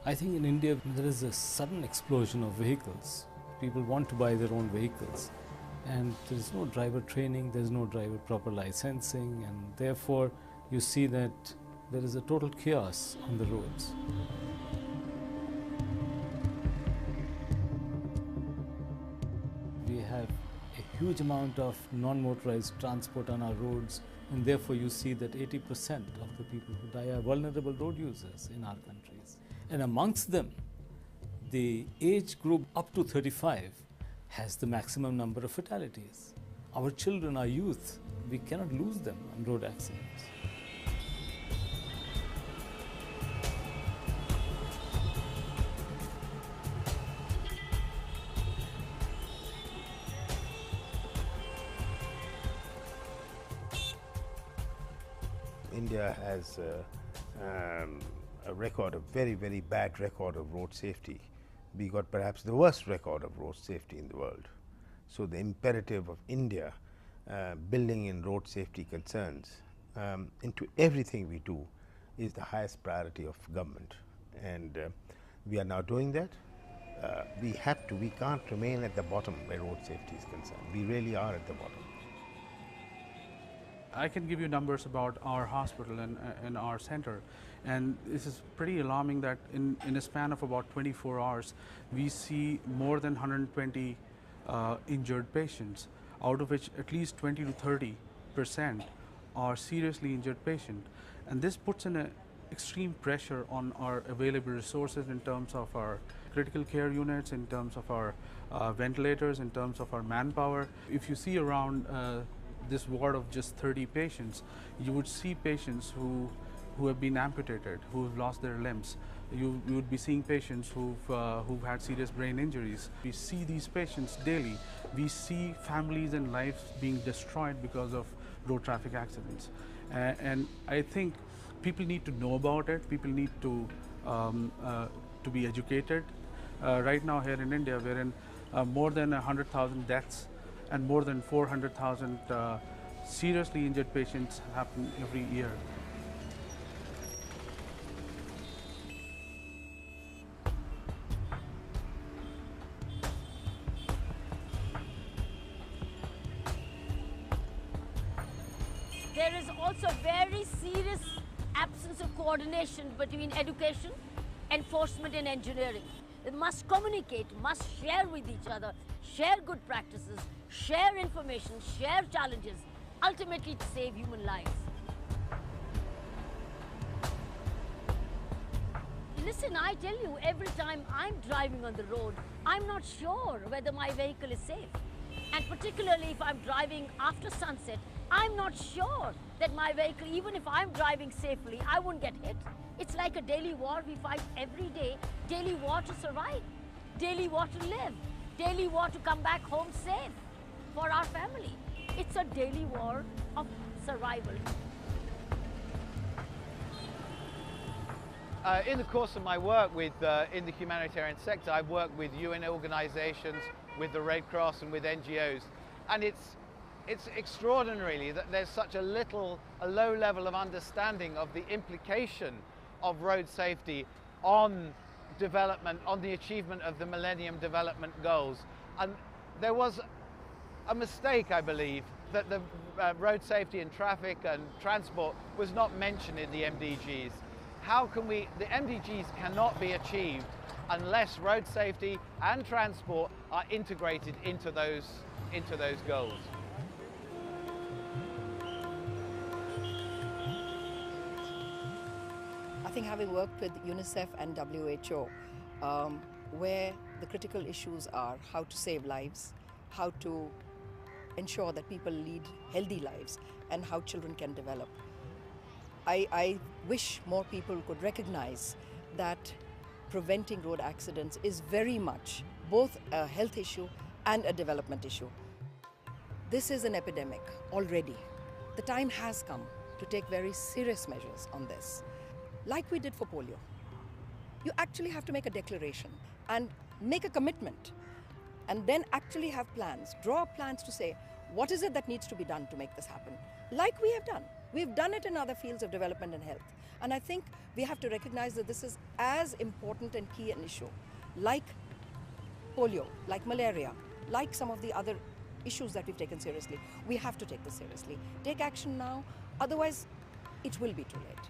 I think in India there is a sudden explosion of vehicles. People want to buy their own vehicles, and there is no driver training, there is no driver proper licensing, and therefore you see that there is a total chaos on the roads. We have a huge amount of non-motorized transport on our roads, and therefore you see that 80% of the people who die are vulnerable road users in our countries. And amongst them, the age group up to 35 has the maximum number of fatalities. Our children, our youth, we cannot lose them on road accidents. India has a record, a very, very bad record of road safety. We got perhaps the worst record of road safety in the world. So the imperative of India building in road safety concerns into everything we do is the highest priority of government. And we are now doing that. We can't remain at the bottom where road safety is concerned. We really are at the bottom. I can give you numbers about our hospital and our center, and this is pretty alarming that in a span of about 24 hours we see more than 120 injured patients, out of which at least 20 to 30% are seriously injured patients, and this puts in a extreme pressure on our available resources in terms of our critical care units, in terms of our ventilators, in terms of our manpower. If you see around this ward of just 30 patients, you would see patients who have been amputated, who have lost their limbs. You would be seeing patients who've had serious brain injuries. We see these patients daily. We see families and lives being destroyed because of road traffic accidents. And I think people need to know about it. People need to be educated. Right now here in India, we're in more than 100,000 deaths and more than 400,000 seriously injured patients happen every year. There is also very serious absence of coordination between education, enforcement and engineering. They must communicate, must share with each other, share good practices, share information, share challenges, ultimately to save human lives. Listen, I tell you, every time I'm driving on the road, I'm not sure whether my vehicle is safe. And particularly if I'm driving after sunset, I'm not sure that my vehicle, even if I'm driving safely, I won't get hit. It's like a daily war we fight every day, daily war to survive, daily war to live, daily war to come back home safe for our family. It's a daily war of survival. In the course of my work in the humanitarian sector, I've worked with UN organizations, with the Red Cross and with NGOs, and it's extraordinary that there's such a low level of understanding of the implication of road safety on development, on the achievement of the Millennium Development Goals. And there was a mistake, I believe, that the road safety and traffic and transport was not mentioned in the MDGs. The MDGs cannot be achieved unless road safety and transport are integrated into those goals. I think having worked with UNICEF and WHO, where the critical issues are how to save lives, how to ensure that people lead healthy lives, and how children can develop. I wish more people could recognize that preventing road accidents is very much both a health issue and a development issue. This is an epidemic already. The time has come to take very serious measures on this. Like we did for polio. You actually have to make a declaration and make a commitment, and then actually have plans, draw plans to say, what is it that needs to be done to make this happen? Like we have done. We've done it in other fields of development and health. And I think we have to recognize that this is as important and key an issue, like polio, like malaria, like some of the other issues that we've taken seriously. We have to take this seriously. Take action now, otherwise it will be too late.